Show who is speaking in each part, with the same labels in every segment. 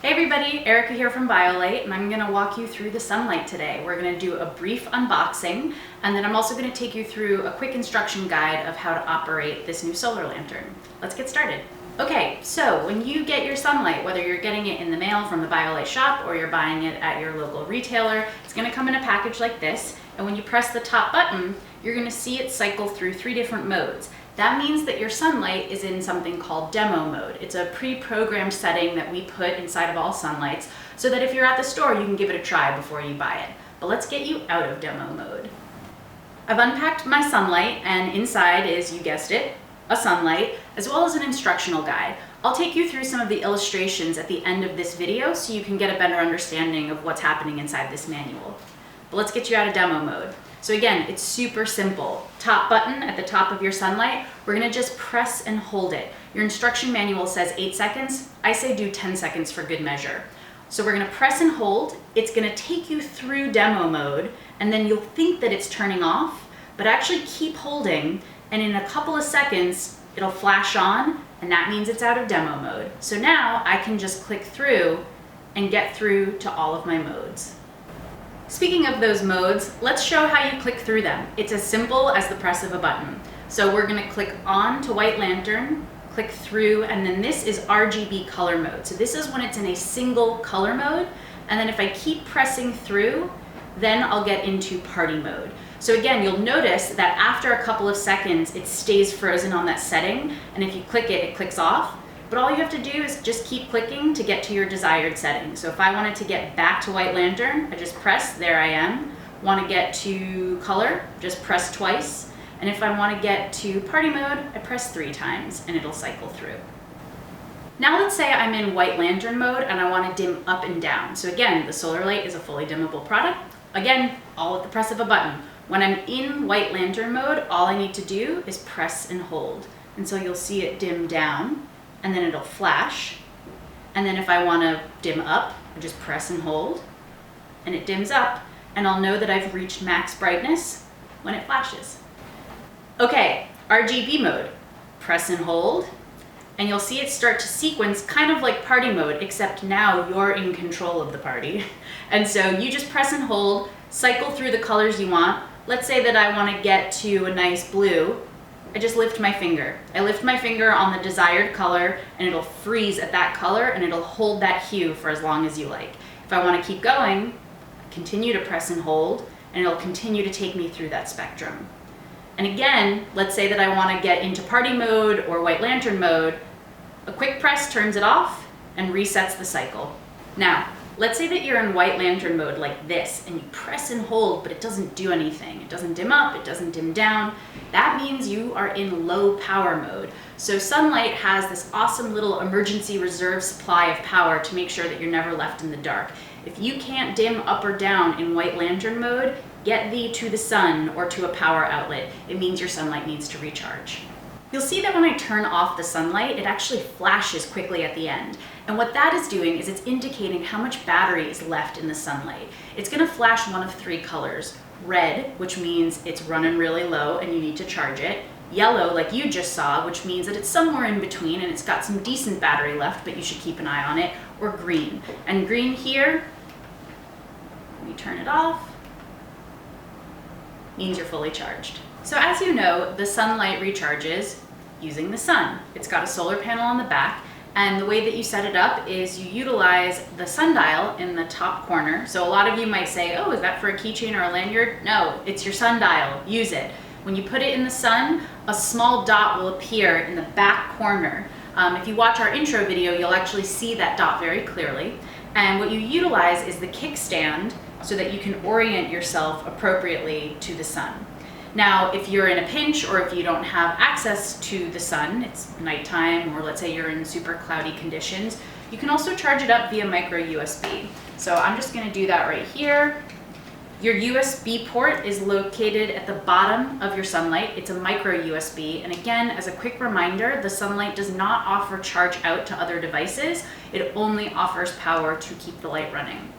Speaker 1: Hey everybody, Erica here from BioLite, and I'm going to walk you through the SunLight today. We're going to do a brief unboxing, and then I'm also going to take you through a quick instruction guide of how to operate this new solar lantern. Let's get started. Okay, so when you get your SunLight, whether you're getting it in the mail from the BioLite shop or you're buying it at your local retailer, it's going to come in a package like this, and when you press the top button, you're going to see it cycle through 3 different modes. That means that your SunLight is in something called demo mode. It's a pre-programmed setting that we put inside of all SunLights so that if you're at the store, you can give it a try before you buy it. But let's get you out of demo mode. I've unpacked my SunLight, and inside is, you guessed it, a SunLight, as well as an instructional guide. I'll take you through some of the illustrations at the end of this video so you can get a better understanding of what's happening inside this manual. But let's get you out of demo mode. So again, it's super simple. Top button at the top of your SunLight, we're gonna just press and hold it. Your instruction manual says 8 seconds. I say do 10 seconds for good measure. So we're gonna press and hold. It's gonna take you through demo mode, and then you'll think that it's turning off, but actually keep holding, and in a couple of seconds, it'll flash on, and that means it's out of demo mode. So now I can just click through and get through to all of my modes. Speaking of those modes, let's show how you click through them. It's as simple as the press of a button. So we're gonna click on to white lantern, click through, and then this is RGB color mode. So this is when it's in a single color mode, and then if I keep pressing through, then I'll get into party mode. So again, you'll notice that after a couple of seconds, it stays frozen on that setting, and if you click it, it clicks off. But all you have to do is just keep clicking to get to your desired setting. So if I wanted to get back to white lantern, I just press, there I am. Want to get to color, just press twice. And if I want to get to party mode, I press 3 times and it'll cycle through. Now let's say I'm in white lantern mode and I want to dim up and down. So again, the solar light is a fully dimmable product. Again, all at the press of a button. When I'm in white lantern mode, all I need to do is press and hold. And so you'll see it dim down, and then it'll flash. And then if I want to dim up, I just press and hold, and it dims up, and I'll know that I've reached max brightness when it flashes. Okay, RGB mode. Press and hold, and you'll see it start to sequence kind of like party mode, except now you're in control of the party. And so you just press and hold, cycle through the colors you want. Let's say that I want to get to a nice blue. I just lift my finger. I lift my finger on the desired color, and it'll freeze at that color, and it'll hold that hue for as long as you like. If I want to keep going, I continue to press and hold, and it'll continue to take me through that spectrum. And again, let's say that I want to get into party mode or white lantern mode. A quick press turns it off and resets the cycle. Now, let's say that you're in white lantern mode like this, and you press and hold, but it doesn't do anything. It doesn't dim up, it doesn't dim down. That means you are in low power mode. So SunLight has this awesome little emergency reserve supply of power to make sure that you're never left in the dark. If you can't dim up or down in white lantern mode, get thee to the sun or to a power outlet. It means your SunLight needs to recharge. You'll see that when I turn off the SunLight, it actually flashes quickly at the end. And what that is doing is it's indicating how much battery is left in the SunLight. It's gonna flash one of 3 colors. Red, which means it's running really low and you need to charge it. Yellow, like you just saw, which means that it's somewhere in between and it's got some decent battery left, but you should keep an eye on it. Or green. And green here, when you turn it off, means you're fully charged. So as you know, the SunLight recharges using the sun. It's got a solar panel on the back, and the way that you set it up is you utilize the sundial in the top corner. So a lot of you might say, oh, is that for a keychain or a lanyard? No, it's your sundial. Use it. When you put it in the sun, a small dot will appear in the back corner. If you watch our intro video, you'll actually see that dot very clearly. And what you utilize is the kickstand so that you can orient yourself appropriately to the sun. Now, if you're in a pinch or if you don't have access to the sun, it's nighttime, or let's say you're in super cloudy conditions, you can also charge it up via micro USB. So I'm just gonna do that right here. Your USB port is located at the bottom of your SunLight. It's a micro USB. And again, as a quick reminder, the SunLight does not offer charge out to other devices. It only offers power to keep the light running.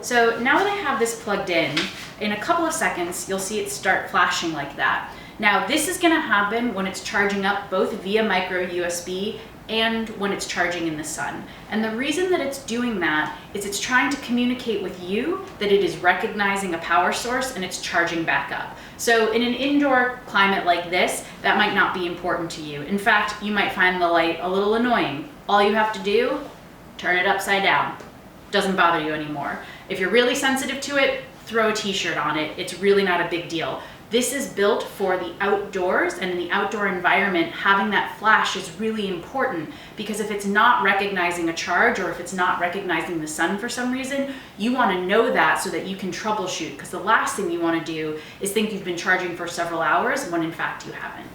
Speaker 1: So now that I have this plugged in a couple of seconds, you'll see it start flashing like that. Now this is gonna happen when it's charging up both via micro USB and when it's charging in the sun. And the reason that it's doing that is it's trying to communicate with you that it is recognizing a power source and it's charging back up. So in an indoor climate like this, that might not be important to you. In fact, you might find the light a little annoying. All you have to do, turn it upside down. Doesn't bother you anymore. If you're really sensitive to it, throw a t-shirt on it. It's really not a big deal. This is built for the outdoors, and in the outdoor environment, having that flash is really important, because if it's not recognizing a charge or if it's not recognizing the sun for some reason, you want to know that so that you can troubleshoot, because the last thing you want to do is think you've been charging for several hours when in fact you haven't.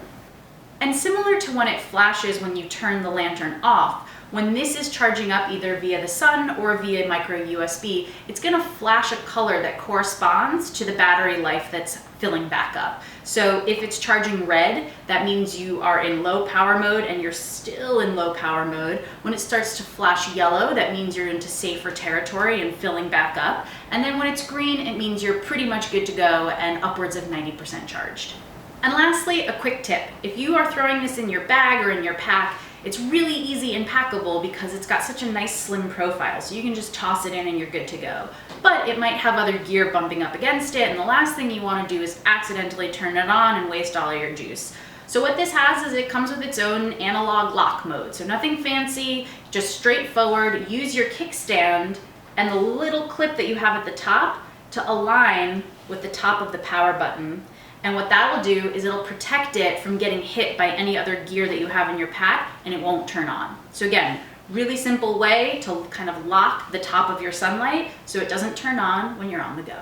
Speaker 1: And similar to when it flashes when you turn the lantern off, when this is charging up either via the sun or via micro USB, it's going to flash a color that corresponds to the battery life that's filling back up. So if it's charging red, that means you are in low power mode and you're still in low power mode. When it starts to flash yellow, that means you're into safer territory and filling back up. And then when it's green, it means you're pretty much good to go and upwards of 90% charged. And lastly, a quick tip. If you are throwing this in your bag or in your pack, it's really easy and packable because it's got such a nice slim profile, so you can just toss it in and you're good to go. But it might have other gear bumping up against it, and the last thing you want to do is accidentally turn it on and waste all your juice. So what this has is it comes with its own analog lock mode, so nothing fancy, just straightforward. Use your kickstand and the little clip that you have at the top to align with the top of the power button. And what that will do is it'll protect it from getting hit by any other gear that you have in your pack, and it won't turn on. So again, really simple way to kind of lock the top of your SunLight so it doesn't turn on when you're on the go.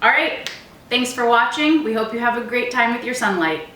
Speaker 1: All right, thanks for watching. We hope you have a great time with your SunLight.